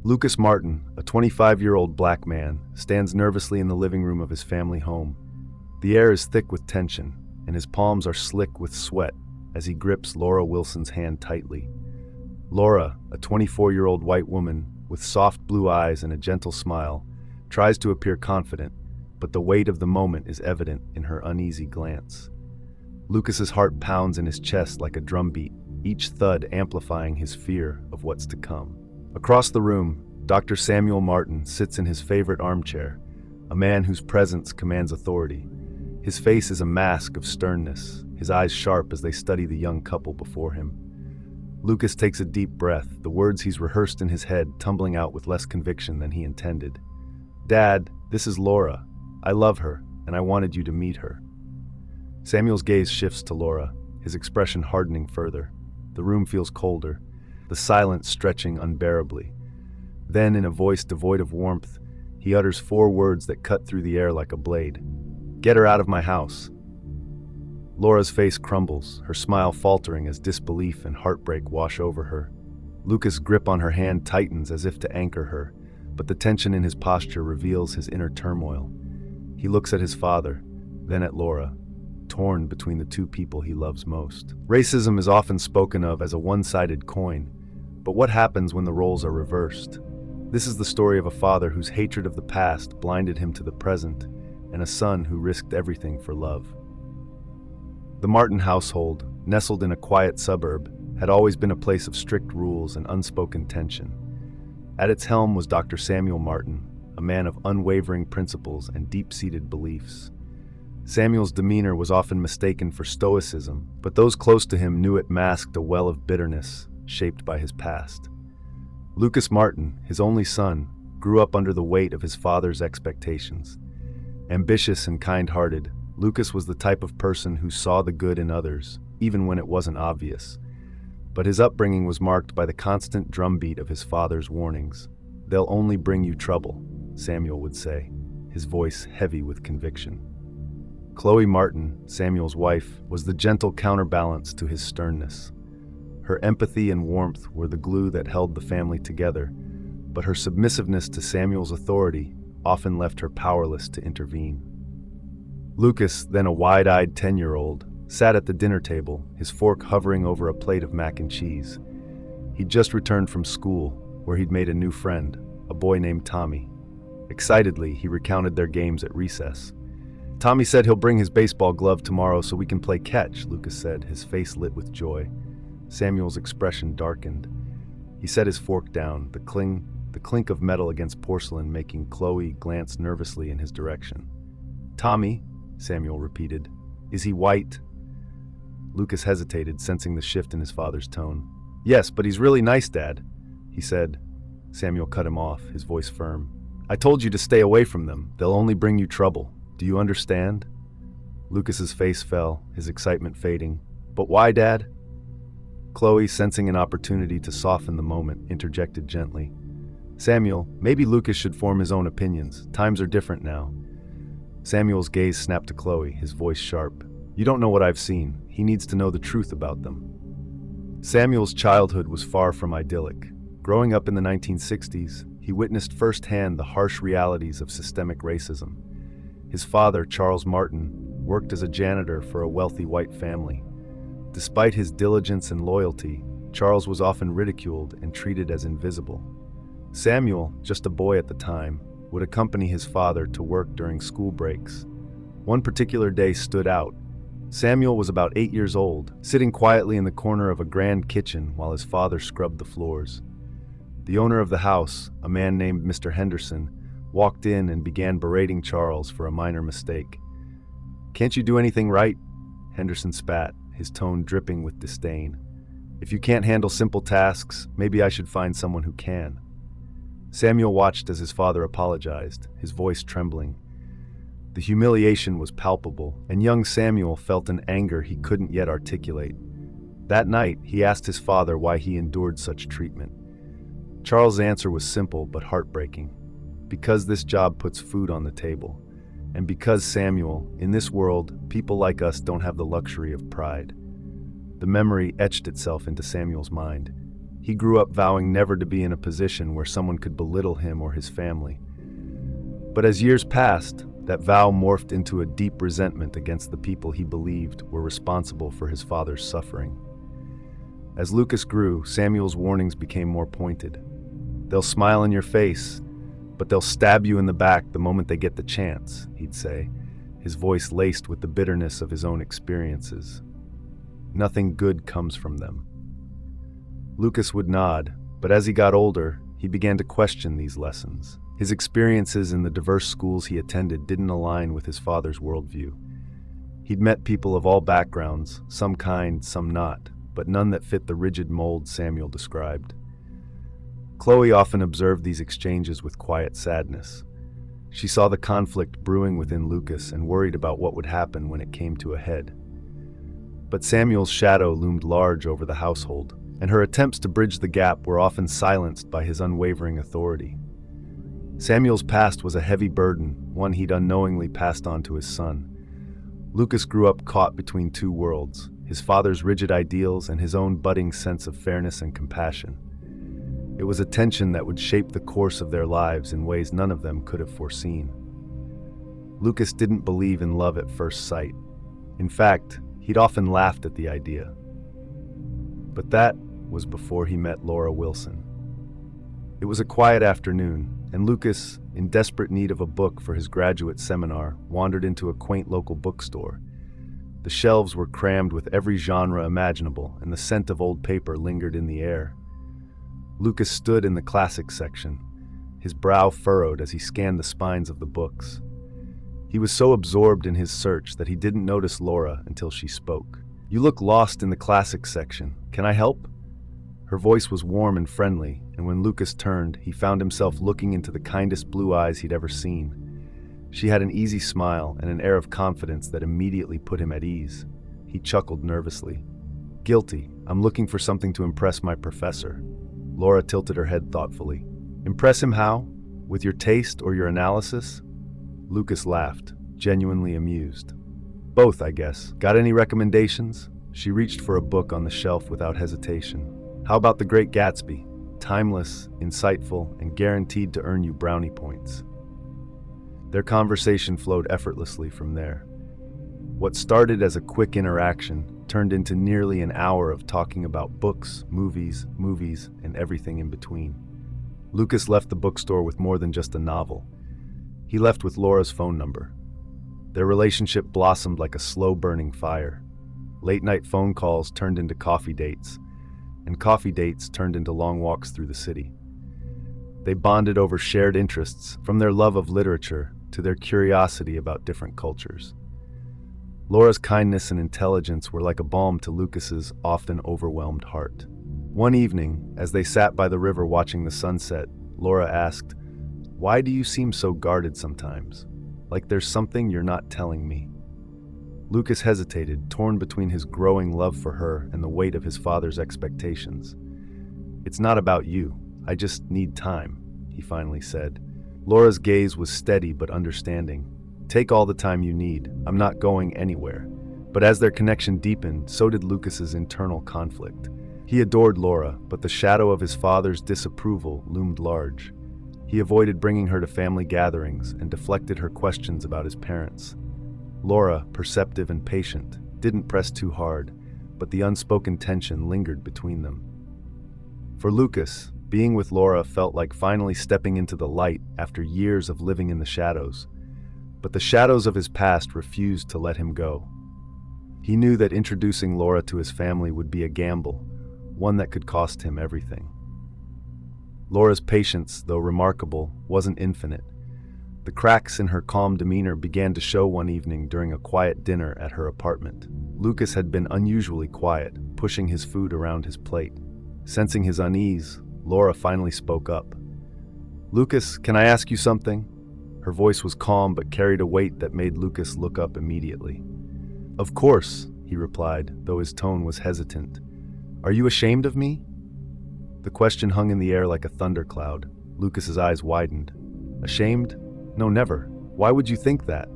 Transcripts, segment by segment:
Lucas Martin, a 25-year-old black man, stands nervously in the living room of his family home. The air is thick with tension, and his palms are slick with sweat as he grips Laura Wilson's hand tightly. Laura, a 24-year-old white woman with soft blue eyes and a gentle smile, tries to appear confident, but the weight of the moment is evident in her uneasy glance. Lucas's heart pounds in his chest like a drumbeat, each thud amplifying his fear of what's to come. Across the room, Dr. Samuel Martin sits in his favorite armchair, a man whose presence commands authority. His face is a mask of sternness, his eyes sharp as they study the young couple before him. Lucas takes a deep breath, the words he's rehearsed in his head tumbling out with less conviction than he intended. "Dad, this is Laura. I love her, and I wanted you to meet her." Samuel's gaze shifts to Laura, his expression hardening further. The room feels colder, the silence stretching unbearably. Then, in a voice devoid of warmth, he utters 4 words that cut through the air like a blade. "Get her out of my house." Laura's face crumbles, her smile faltering as disbelief and heartbreak wash over her. Lucas' grip on her hand tightens as if to anchor her, but the tension in his posture reveals his inner turmoil. He looks at his father, then at Laura, torn between the 2 people he loves most. Racism is often spoken of as a one-sided coin, but what happens when the roles are reversed? This is the story of a father whose hatred of the past blinded him to the present, and a son who risked everything for love. The Martin household, nestled in a quiet suburb, had always been a place of strict rules and unspoken tension. At its helm was Dr. Samuel Martin, a man of unwavering principles and deep-seated beliefs. Samuel's demeanor was often mistaken for stoicism, but those close to him knew it masked a well of bitterness shaped by his past. Lucas Martin, his only son, grew up under the weight of his father's expectations. Ambitious and kind-hearted, Lucas was the type of person who saw the good in others, even when it wasn't obvious. But his upbringing was marked by the constant drumbeat of his father's warnings. "They'll only bring you trouble," Samuel would say, his voice heavy with conviction. Chloe Martin, Samuel's wife, was the gentle counterbalance to his sternness. Her empathy and warmth were the glue that held the family together, but her submissiveness to Samuel's authority often left her powerless to intervene. Lucas, then a wide-eyed 10-year-old, sat at the dinner table, his fork hovering over a plate of mac and cheese. He'd just returned from school, where he'd made a new friend, a boy named Tommy. Excitedly, he recounted their games at recess. "Tommy said he'll bring his baseball glove tomorrow so we can play catch," Lucas said, his face lit with joy. Samuel's expression darkened. He set his fork down, the clink of metal against porcelain making Chloe glance nervously in his direction. "Tommy?" Samuel repeated. "Is he white?" Lucas hesitated, sensing the shift in his father's tone. "Yes, but he's really nice, Dad," he said. Samuel cut him off, his voice firm. "I told you to stay away from them. They'll only bring you trouble. Do you understand?" Lucas's face fell, his excitement fading. "But why, Dad?" Chloe, sensing an opportunity to soften the moment, interjected gently. "Samuel, maybe Lucas should form his own opinions. Times are different now." Samuel's gaze snapped to Chloe, his voice sharp. "You don't know what I've seen. He needs to know the truth about them." Samuel's childhood was far from idyllic. Growing up in the 1960s, he witnessed firsthand the harsh realities of systemic racism. His father, Charles Martin, worked as a janitor for a wealthy white family. Despite his diligence and loyalty, Charles was often ridiculed and treated as invisible. Samuel, just a boy at the time, would accompany his father to work during school breaks. One particular day stood out. Samuel was about 8 years old, sitting quietly in the corner of a grand kitchen while his father scrubbed the floors. The owner of the house, a man named Mr. Henderson, walked in and began berating Charles for a minor mistake. "Can't you do anything right?" Henderson spat, his tone dripping with disdain. "If you can't handle simple tasks, maybe I should find someone who can." Samuel watched as his father apologized, his voice trembling. The humiliation was palpable, and young Samuel felt an anger he couldn't yet articulate. That night, he asked his father why he endured such treatment. Charles' answer was simple but heartbreaking. "Because this job puts food on the table. And because, Samuel, in this world, people like us don't have the luxury of pride." The memory etched itself into Samuel's mind. He grew up vowing never to be in a position where someone could belittle him or his family. But as years passed, that vow morphed into a deep resentment against the people he believed were responsible for his father's suffering. As Lucas grew, Samuel's warnings became more pointed. "They'll smile in your face, but they'll stab you in the back the moment they get the chance," he'd say, his voice laced with the bitterness of his own experiences. "Nothing good comes from them." Lucas would nod, but as he got older, he began to question these lessons. His experiences in the diverse schools he attended didn't align with his father's worldview. He'd met people of all backgrounds, some kind, some not, but none that fit the rigid mold Samuel described. Chloe often observed these exchanges with quiet sadness. She saw the conflict brewing within Lucas and worried about what would happen when it came to a head. But Samuel's shadow loomed large over the household, and her attempts to bridge the gap were often silenced by his unwavering authority. Samuel's past was a heavy burden, one he'd unknowingly passed on to his son. Lucas grew up caught between two worlds, his father's rigid ideals and his own budding sense of fairness and compassion. It was a tension that would shape the course of their lives in ways none of them could have foreseen. Lucas didn't believe in love at first sight. In fact, he'd often laughed at the idea. But that was before he met Laura Wilson. It was a quiet afternoon, and Lucas, in desperate need of a book for his graduate seminar, wandered into a quaint local bookstore. The shelves were crammed with every genre imaginable, and the scent of old paper lingered in the air. Lucas stood in the classics section, his brow furrowed as he scanned the spines of the books. He was so absorbed in his search that he didn't notice Laura until she spoke. "You look lost in the classics section. Can I help?" Her voice was warm and friendly, and when Lucas turned, he found himself looking into the kindest blue eyes he'd ever seen. She had an easy smile and an air of confidence that immediately put him at ease. He chuckled nervously. "Guilty. I'm looking for something to impress my professor." Laura tilted her head thoughtfully. "Impress him how? With your taste or your analysis?" Lucas laughed, genuinely amused. "Both, I guess. Got any recommendations?" She reached for a book on the shelf without hesitation. "How about The Great Gatsby? Timeless, insightful, and guaranteed to earn you brownie points." Their conversation flowed effortlessly from there. What started as a quick interaction turned into nearly an hour of talking about books, movies, and everything in between. Lucas left the bookstore with more than just a novel. He left with Laura's phone number. Their relationship blossomed like a slow-burning fire. Late-night phone calls turned into coffee dates, and coffee dates turned into long walks through the city. They bonded over shared interests, from their love of literature to their curiosity about different cultures. Laura's kindness and intelligence were like a balm to Lucas's often overwhelmed heart. One evening, as they sat by the river watching the sunset, Laura asked, "Why do you seem so guarded sometimes? Like there's something you're not telling me?" Lucas hesitated, torn between his growing love for her and the weight of his father's expectations. "It's not about you. I just need time," he finally said. Laura's gaze was steady but understanding. "Take all the time you need. I'm not going anywhere." But as their connection deepened, so did Lucas's internal conflict. He adored Laura, but the shadow of his father's disapproval loomed large. He avoided bringing her to family gatherings and deflected her questions about his parents. Laura, perceptive and patient, didn't press too hard, but the unspoken tension lingered between them. For Lucas, being with Laura felt like finally stepping into the light after years of living in the shadows. But the shadows of his past refused to let him go. He knew that introducing Laura to his family would be a gamble, one that could cost him everything. Laura's patience, though remarkable, wasn't infinite. The cracks in her calm demeanor began to show one evening during a quiet dinner at her apartment. Lucas had been unusually quiet, pushing his food around his plate. Sensing his unease, Laura finally spoke up. "Lucas, can I ask you something?" Her voice was calm but carried a weight that made Lucas look up immediately. "Of course," he replied, though his tone was hesitant. "Are you ashamed of me?" The question hung in the air like a thundercloud. Lucas's eyes widened. "Ashamed? No, never. Why would you think that?"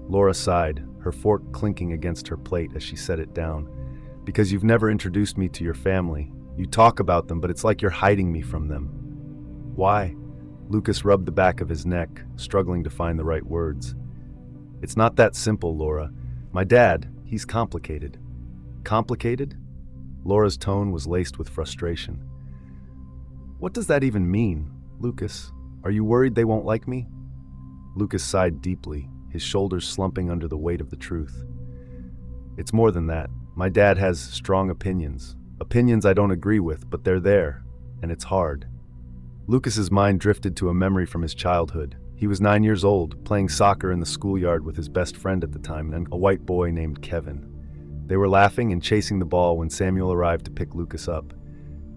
Laura sighed, her fork clinking against her plate as she set it down. "Because you've never introduced me to your family. You talk about them, but it's like you're hiding me from them. Why? Lucas rubbed the back of his neck, struggling to find the right words. It's not that simple, Laura. My dad, he's complicated. Complicated? Laura's tone was laced with frustration. What does that even mean, Lucas? Are you worried they won't like me? Lucas sighed deeply, his shoulders slumping under the weight of the truth. It's more than that. My dad has strong opinions. Opinions I don't agree with, but they're there, and it's hard. Lucas's mind drifted to a memory from his childhood. He was 9 years old, playing soccer in the schoolyard with his best friend at the time, a white boy named Kevin. They were laughing and chasing the ball when Samuel arrived to pick Lucas up.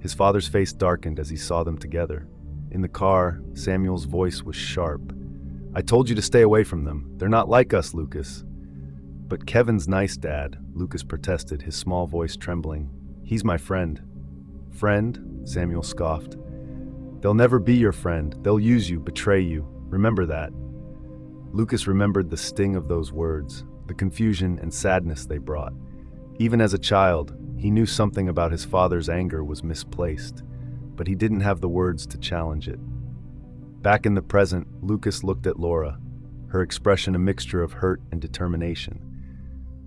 His father's face darkened as he saw them together. In the car, Samuel's voice was sharp. I told you to stay away from them. They're not like us, Lucas. But Kevin's nice, Dad, Lucas protested, his small voice trembling. He's my friend. Friend? Samuel scoffed. They'll never be your friend. They'll use you, betray you. Remember that. Lucas remembered the sting of those words, the confusion and sadness they brought. Even as a child, he knew something about his father's anger was misplaced, but he didn't have the words to challenge it. Back in the present, Lucas looked at Laura, her expression a mixture of hurt and determination.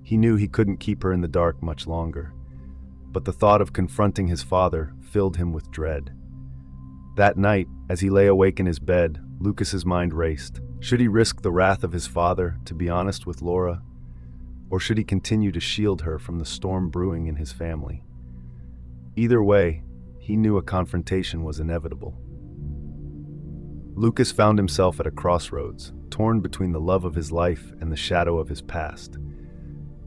He knew he couldn't keep her in the dark much longer, but the thought of confronting his father filled him with dread. That night, as he lay awake in his bed, Lucas's mind raced. Should he risk the wrath of his father to be honest with Laura? Or should he continue to shield her from the storm brewing in his family? Either way, he knew a confrontation was inevitable. Lucas found himself at a crossroads, torn between the love of his life and the shadow of his past.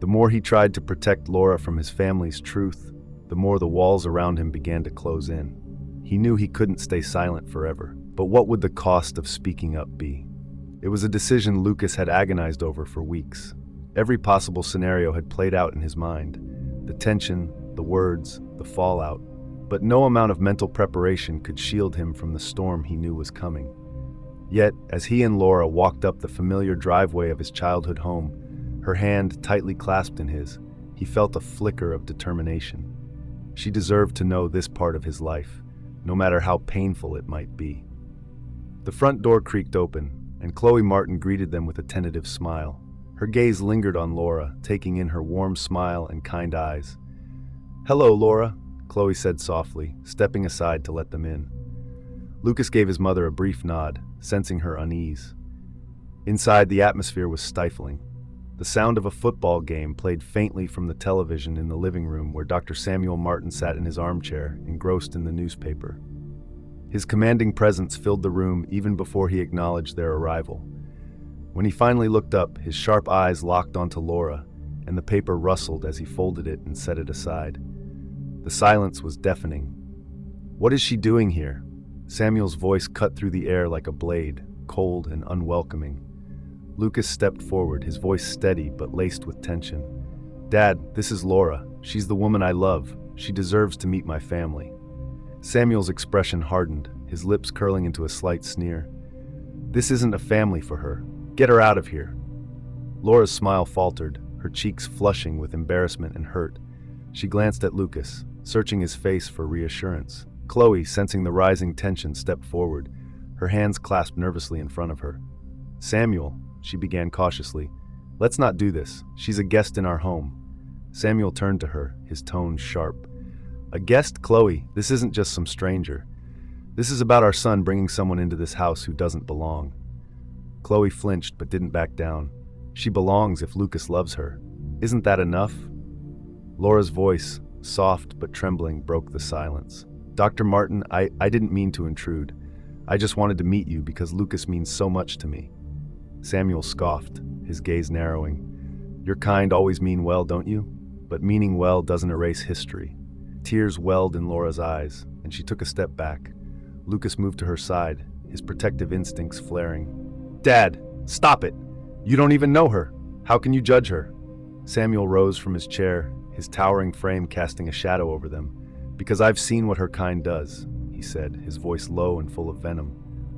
The more he tried to protect Laura from his family's truth, the more the walls around him began to close in. He knew he couldn't stay silent forever, but what would the cost of speaking up be? It was a decision Lucas had agonized over for weeks. Every possible scenario had played out in his mind. The tension, the words, the fallout. But no amount of mental preparation could shield him from the storm he knew was coming. Yet, as he and Laura walked up the familiar driveway of his childhood home, her hand tightly clasped in his, he felt a flicker of determination. She deserved to know this part of his life, no matter how painful it might be. The front door creaked open, and Chloe Martin greeted them with a tentative smile. Her gaze lingered on Laura, taking in her warm smile and kind eyes. "Hello, Laura," Chloe said softly, stepping aside to let them in. Lucas gave his mother a brief nod, sensing her unease. Inside, the atmosphere was stifling. The sound of a football game played faintly from the television in the living room where Dr. Samuel Martin sat in his armchair, engrossed in the newspaper. His commanding presence filled the room even before he acknowledged their arrival. When he finally looked up, his sharp eyes locked onto Laura, and the paper rustled as he folded it and set it aside. The silence was deafening. "What is she doing here?" Samuel's voice cut through the air like a blade, cold and unwelcoming. Lucas stepped forward, his voice steady but laced with tension. "Dad, this is Laura. She's the woman I love. She deserves to meet my family." Samuel's expression hardened, his lips curling into a slight sneer. "This isn't a family for her. Get her out of here." Laura's smile faltered, her cheeks flushing with embarrassment and hurt. She glanced at Lucas, searching his face for reassurance. Chloe, sensing the rising tension, stepped forward, her hands clasped nervously in front of her. "Samuel," she began cautiously, "let's not do this. She's a guest in our home." Samuel turned to her, his tone sharp. "A guest, Chloe? This isn't just some stranger. This is about our son bringing someone into this house who doesn't belong." Chloe flinched but didn't back down. "She belongs if Lucas loves her. Isn't that enough?" Laura's voice, soft but trembling, broke the silence. "Dr. Martin, I didn't mean to intrude. I just wanted to meet you because Lucas means so much to me." Samuel scoffed, his gaze narrowing. "Your kind always mean well, don't you? But meaning well doesn't erase history." Tears welled in Laura's eyes, and she took a step back. Lucas moved to her side, his protective instincts flaring. "Dad, stop it! You don't even know her. How can you judge her?" Samuel rose from his chair, his towering frame casting a shadow over them. "Because I've seen what her kind does," he said, his voice low and full of venom.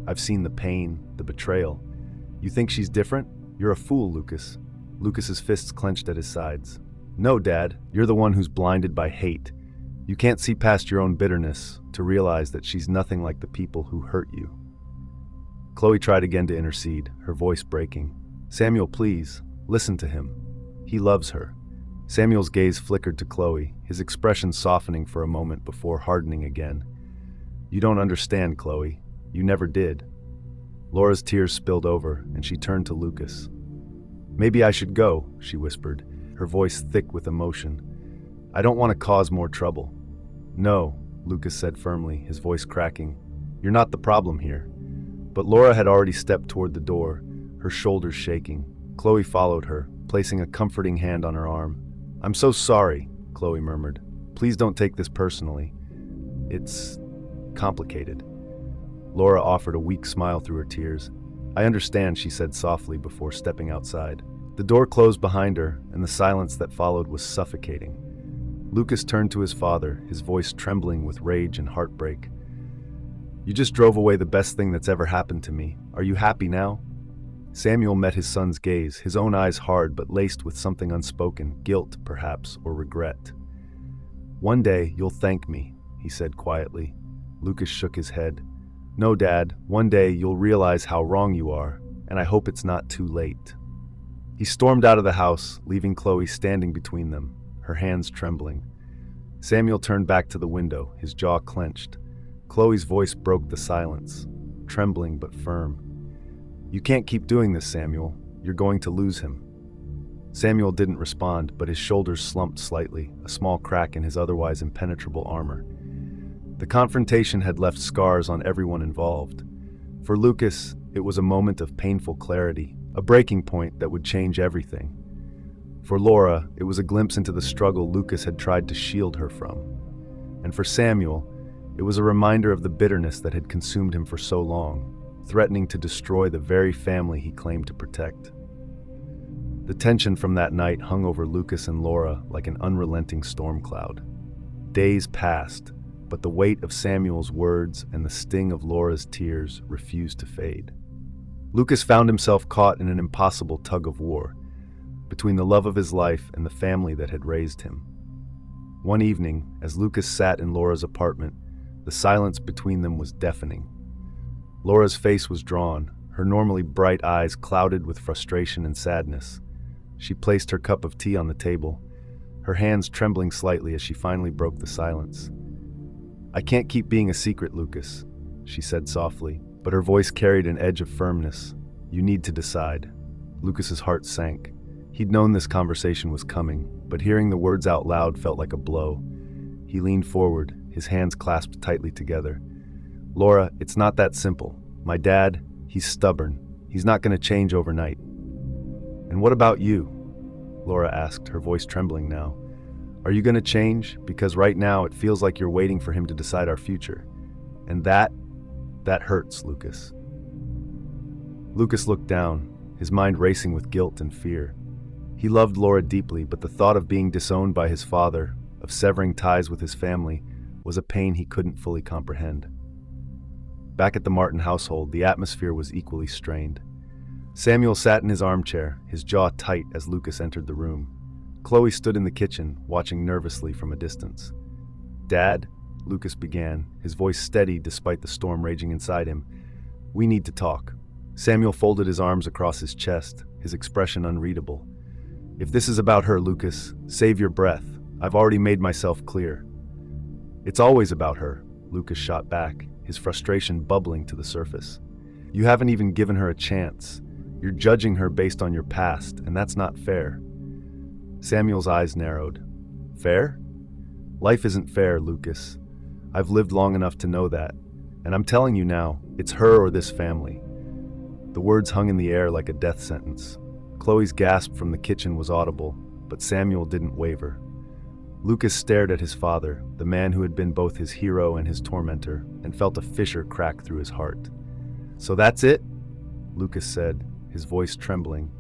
"I've seen the pain, the betrayal. You think she's different? You're a fool, Lucas." Lucas's fists clenched at his sides. "No, Dad, you're the one who's blinded by hate. You can't see past your own bitterness to realize that she's nothing like the people who hurt you. Chloe tried again to intercede, her voice breaking. Samuel, please, listen to him. He loves her. Samuel's gaze flickered to Chloe, his expression softening for a moment before hardening again. You don't understand, Chloe. You never did. Laura's tears spilled over, and she turned to Lucas. Maybe I should go, she whispered, her voice thick with emotion. I don't want to cause more trouble. No, Lucas said firmly, his voice cracking. You're not the problem here. But Laura had already stepped toward the door, her shoulders shaking. Chloe followed her, placing a comforting hand on her arm. I'm so sorry, Chloe murmured. Please don't take this personally. It's complicated. Laura offered a weak smile through her tears. I understand, she said softly before stepping outside. The door closed behind her, and the silence that followed was suffocating. Lucas turned to his father, his voice trembling with rage and heartbreak. You just drove away the best thing that's ever happened to me. Are you happy now? Samuel met his son's gaze, his own eyes hard but laced with something unspoken, guilt, perhaps, or regret. One day, you'll thank me, he said quietly. Lucas shook his head. No, Dad, one day you'll realize how wrong you are, and I hope it's not too late. He stormed out of the house, leaving Chloe standing between them, her hands trembling. Samuel turned back to the window, his jaw clenched. Chloe's voice broke the silence, trembling but firm. You can't keep doing this, Samuel. You're going to lose him. Samuel didn't respond, but his shoulders slumped slightly, a small crack in his otherwise impenetrable armor. The confrontation had left scars on everyone involved. For Lucas, it was a moment of painful clarity, a breaking point that would change everything. For Laura, it was a glimpse into the struggle Lucas had tried to shield her from. And for Samuel, it was a reminder of the bitterness that had consumed him for so long, threatening to destroy the very family he claimed to protect. The tension from that night hung over Lucas and Laura like an unrelenting storm cloud. Days passed, but the weight of Samuel's words and the sting of Laura's tears refused to fade. Lucas found himself caught in an impossible tug-of-war between the love of his life and the family that had raised him. One evening, as Lucas sat in Laura's apartment, the silence between them was deafening. Laura's face was drawn, her normally bright eyes clouded with frustration and sadness. She placed her cup of tea on the table, her hands trembling slightly as she finally broke the silence. I can't keep being a secret, Lucas, she said softly, but her voice carried an edge of firmness. You need to decide. Lucas's heart sank. He'd known this conversation was coming, but hearing the words out loud felt like a blow. He leaned forward, his hands clasped tightly together. Laura, it's not that simple. My dad, he's stubborn. He's not going to change overnight. And what about you? Laura asked, her voice trembling now. Are you going to change? Because right now it feels like you're waiting for him to decide our future. And that hurts, Lucas. Lucas looked down, his mind racing with guilt and fear. He loved Laura deeply, but the thought of being disowned by his father, of severing ties with his family, was a pain he couldn't fully comprehend. Back at the Martin household, the atmosphere was equally strained. Samuel sat in his armchair, his jaw tight as Lucas entered the room. Chloe stood in the kitchen, watching nervously from a distance. Dad, Lucas began, his voice steady despite the storm raging inside him. We need to talk. Samuel folded his arms across his chest, his expression unreadable. If this is about her, Lucas, save your breath. I've already made myself clear. It's always about her, Lucas shot back, his frustration bubbling to the surface. You haven't even given her a chance. You're judging her based on your past, and that's not fair. Samuel's eyes narrowed. Fair? Life isn't fair, Lucas. I've lived long enough to know that. And I'm telling you now, it's her or this family. The words hung in the air like a death sentence. Chloe's gasp from the kitchen was audible, but Samuel didn't waver. Lucas stared at his father, the man who had been both his hero and his tormentor, and felt a fissure crack through his heart. So that's it? Lucas said, his voice trembling.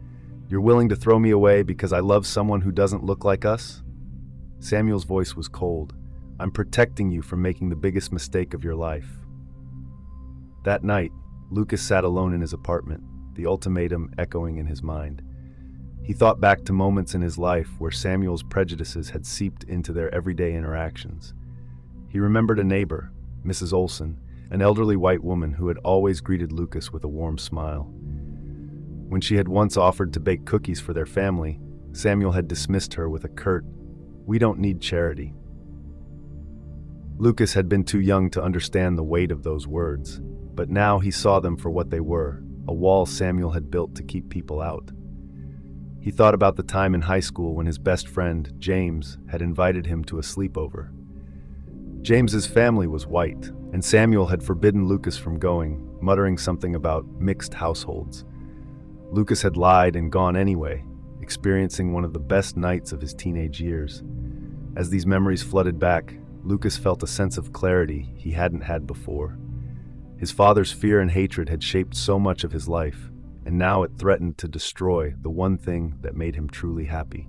You're willing to throw me away because I love someone who doesn't look like us? Samuel's voice was cold. I'm protecting you from making the biggest mistake of your life. That night, Lucas sat alone in his apartment, the ultimatum echoing in his mind. He thought back to moments in his life where Samuel's prejudices had seeped into their everyday interactions. He remembered a neighbor, Mrs. Olson, an elderly white woman who had always greeted Lucas with a warm smile. When she had once offered to bake cookies for their family, Samuel had dismissed her with a curt, "We don't need charity." Lucas had been too young to understand the weight of those words, but now he saw them for what they were, a wall Samuel had built to keep people out. He thought about the time in high school when his best friend, James, had invited him to a sleepover. James's family was white, and Samuel had forbidden Lucas from going, muttering something about mixed households. Lucas had lied and gone anyway, experiencing one of the best nights of his teenage years. As these memories flooded back, Lucas felt a sense of clarity he hadn't had before. His father's fear and hatred had shaped so much of his life, and now it threatened to destroy the one thing that made him truly happy.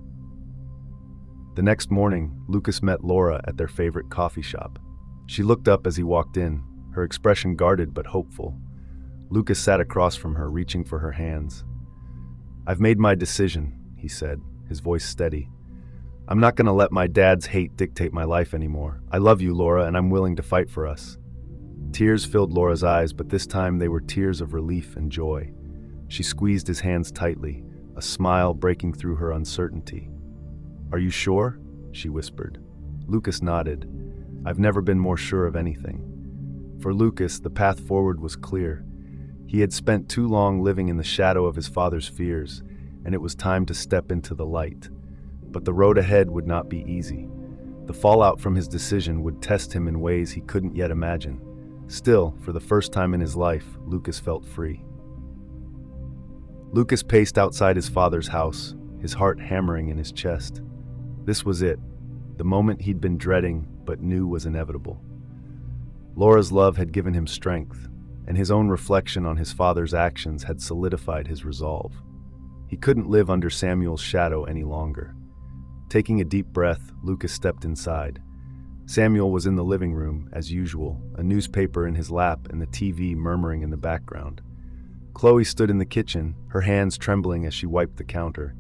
The next morning, Lucas met Laura at their favorite coffee shop. She looked up as he walked in, her expression guarded but hopeful. Lucas sat across from her, reaching for her hands. "I've made my decision," he said, his voice steady. "I'm not going to let my dad's hate dictate my life anymore. I love you, Laura, and I'm willing to fight for us." Tears filled Laura's eyes, but this time they were tears of relief and joy. She squeezed his hands tightly, a smile breaking through her uncertainty. "Are you sure?" she whispered. Lucas nodded. "I've never been more sure of anything." For Lucas, the path forward was clear. He had spent too long living in the shadow of his father's fears, and it was time to step into the light. But the road ahead would not be easy. The fallout from his decision would test him in ways he couldn't yet imagine. Still, for the first time in his life, Lucas felt free. Lucas paced outside his father's house, his heart hammering in his chest. This was it, the moment he'd been dreading but knew was inevitable. Laura's love had given him strength, and his own reflection on his father's actions had solidified his resolve. He couldn't live under Samuel's shadow any longer. Taking a deep breath, Lucas stepped inside. Samuel was in the living room, as usual, a newspaper in his lap and the TV murmuring in the background. Chloe stood in the kitchen, her hands trembling as she wiped the counter.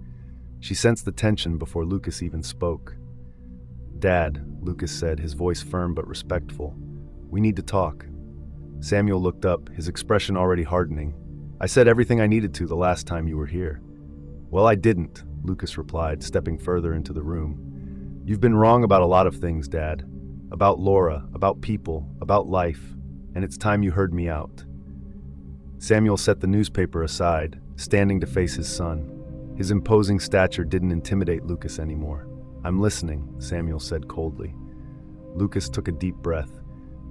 She sensed the tension before Lucas even spoke. "Dad," Lucas said, his voice firm but respectful. "We need to talk." Samuel looked up, his expression already hardening. "I said everything I needed to the last time you were here." "Well, I didn't," Lucas replied, stepping further into the room. "You've been wrong about a lot of things, Dad. About Laura, about people, about life, and it's time you heard me out." Samuel set the newspaper aside, standing to face his son. His imposing stature didn't intimidate Lucas anymore. "I'm listening," Samuel said coldly. Lucas took a deep breath.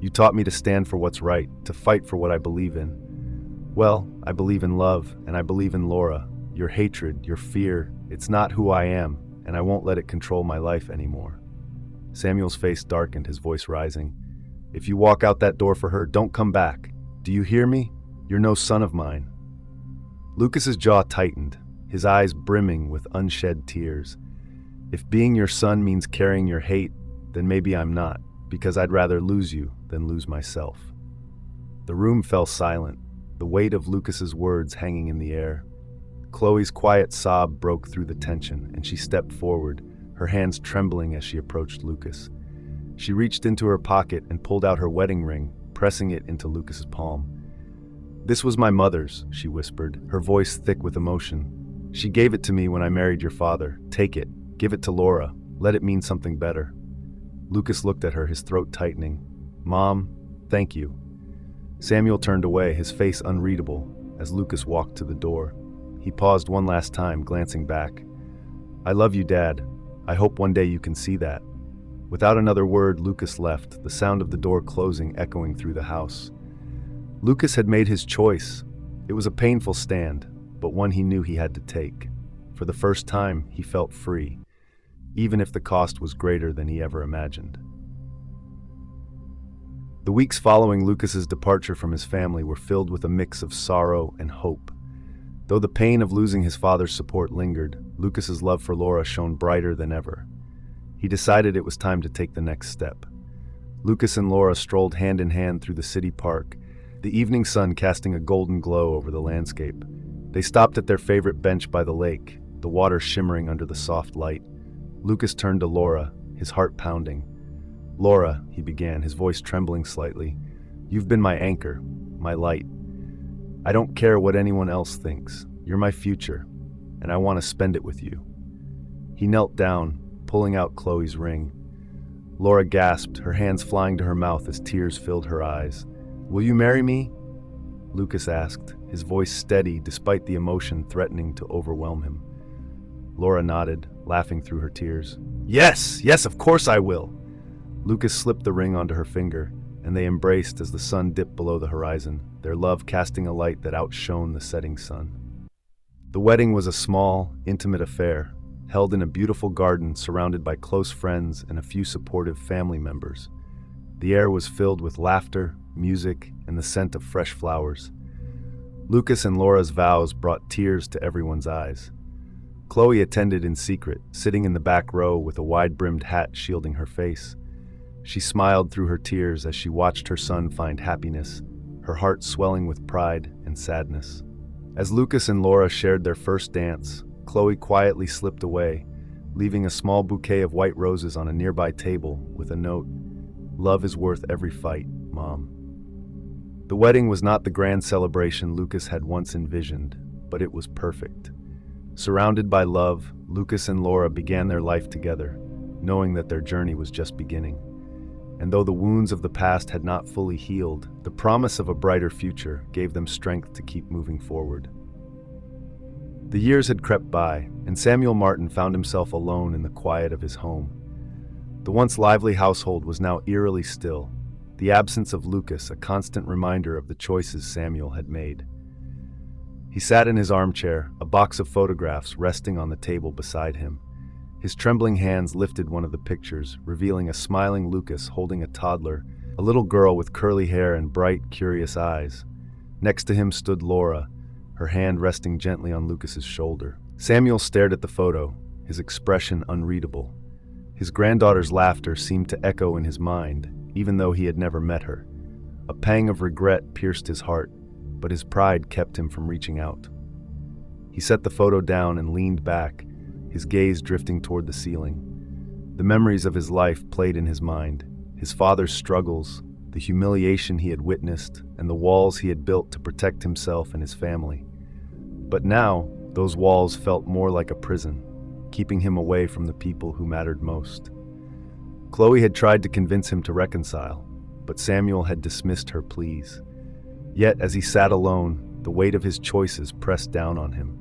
"You taught me to stand for what's right, to fight for what I believe in. Well, I believe in love, and I believe in Laura. Your hatred, your fear, it's not who I am, and I won't let it control my life anymore." Samuel's face darkened, his voice rising. "If you walk out that door for her, don't come back. Do you hear me? You're no son of mine." Lucas's jaw tightened, his eyes brimming with unshed tears. "If being your son means carrying your hate, then maybe I'm not, because I'd rather lose you than lose myself." The room fell silent, the weight of Lucas's words hanging in the air. Chloe's quiet sob broke through the tension, and she stepped forward, her hands trembling as she approached Lucas. She reached into her pocket and pulled out her wedding ring, pressing it into Lucas's palm. "This was my mother's," she whispered, her voice thick with emotion. "She gave it to me when I married your father. Take it. Give it to Laura. Let it mean something better." Lucas looked at her, his throat tightening. "Mom, thank you." Samuel turned away, his face unreadable, as Lucas walked to the door. He paused one last time, glancing back. "I love you, Dad. I hope one day you can see that." Without another word, Lucas left, the sound of the door closing echoing through the house. Lucas had made his choice. It was a painful stand, but one he knew he had to take. For the first time, he felt free, even if the cost was greater than he ever imagined. The weeks following Lucas's departure from his family were filled with a mix of sorrow and hope. Though the pain of losing his father's support lingered, Lucas's love for Laura shone brighter than ever. He decided it was time to take the next step. Lucas and Laura strolled hand in hand through the city park, the evening sun casting a golden glow over the landscape. They stopped at their favorite bench by the lake, the water shimmering under the soft light. Lucas turned to Laura, his heart pounding. "Laura," he began, his voice trembling slightly, "you've been my anchor, my light. I don't care what anyone else thinks. You're my future, and I want to spend it with you." He knelt down, pulling out Chloe's ring. Laura gasped, her hands flying to her mouth as tears filled her eyes. "Will you marry me?" Lucas asked, his voice steady despite the emotion threatening to overwhelm him. Laura nodded, laughing through her tears. "Yes, yes, of course I will." Lucas slipped the ring onto her finger, and they embraced as the sun dipped below the horizon, their love casting a light that outshone the setting sun. The wedding was a small, intimate affair, held in a beautiful garden surrounded by close friends and a few supportive family members. The air was filled with laughter, music, and the scent of fresh flowers. Lucas and Laura's vows brought tears to everyone's eyes. Chloe attended in secret, sitting in the back row with a wide-brimmed hat shielding her face. She smiled through her tears as she watched her son find happiness, her heart swelling with pride and sadness. As Lucas and Laura shared their first dance, Chloe quietly slipped away, leaving a small bouquet of white roses on a nearby table with a note, "Love is worth every fight, Mom." The wedding was not the grand celebration Lucas had once envisioned, but it was perfect. Surrounded by love, Lucas and Laura began their life together, knowing that their journey was just beginning. And though the wounds of the past had not fully healed, the promise of a brighter future gave them strength to keep moving forward. The years had crept by, and Samuel Martin found himself alone in the quiet of his home. The once lively household was now eerily still, the absence of Lucas a constant reminder of the choices Samuel had made. He sat in his armchair, a box of photographs resting on the table beside him. His trembling hands lifted one of the pictures, revealing a smiling Lucas holding a toddler, a little girl with curly hair and bright, curious eyes. Next to him stood Laura, her hand resting gently on Lucas's shoulder. Samuel stared at the photo, his expression unreadable. His granddaughter's laughter seemed to echo in his mind, even though he had never met her. A pang of regret pierced his heart, but his pride kept him from reaching out. He set the photo down and leaned back, his gaze drifting toward the ceiling. The memories of his life played in his mind, his father's struggles, the humiliation he had witnessed, and the walls he had built to protect himself and his family. But now, those walls felt more like a prison, keeping him away from the people who mattered most. Chloe had tried to convince him to reconcile, but Samuel had dismissed her pleas. Yet, as he sat alone, the weight of his choices pressed down on him.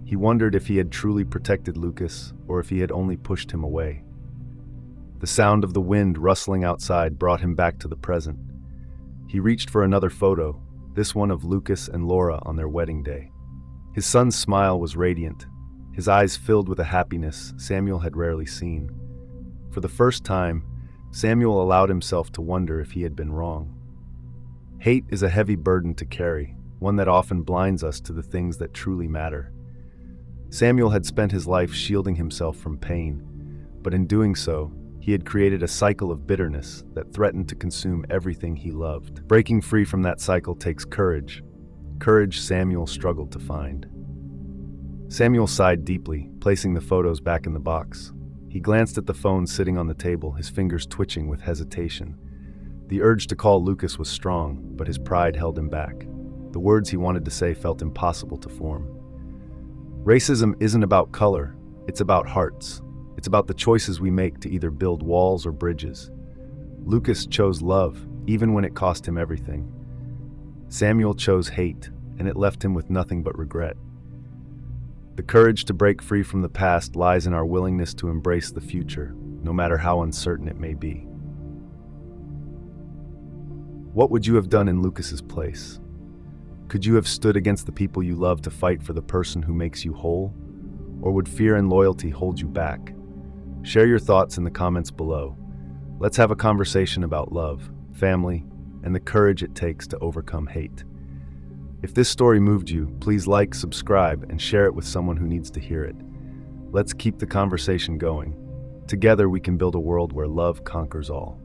He wondered if he had truly protected Lucas, or if he had only pushed him away. The sound of the wind rustling outside brought him back to the present. He reached for another photo, this one of Lucas and Laura on their wedding day. His son's smile was radiant, his eyes filled with a happiness Samuel had rarely seen. For the first time, Samuel allowed himself to wonder if he had been wrong. Hate is a heavy burden to carry, one that often blinds us to the things that truly matter. Samuel had spent his life shielding himself from pain, but in doing so, he had created a cycle of bitterness that threatened to consume everything he loved. Breaking free from that cycle takes courage. Courage Samuel struggled to find. Samuel sighed deeply, placing the photos back in the box. He glanced at the phone sitting on the table, his fingers twitching with hesitation. The urge to call Lucas was strong, but his pride held him back. The words he wanted to say felt impossible to form. Racism isn't about color, it's about hearts. It's about the choices we make to either build walls or bridges. Lucas chose love, even when it cost him everything. Samuel chose hate, and it left him with nothing but regret. The courage to break free from the past lies in our willingness to embrace the future, no matter how uncertain it may be. What would you have done in Lucas's place? Could you have stood against the people you love to fight for the person who makes you whole? Or would fear and loyalty hold you back? Share your thoughts in the comments below. Let's have a conversation about love, family, and the courage it takes to overcome hate. If this story moved you, please like, subscribe, and share it with someone who needs to hear it. Let's keep the conversation going. Together we can build a world where love conquers all.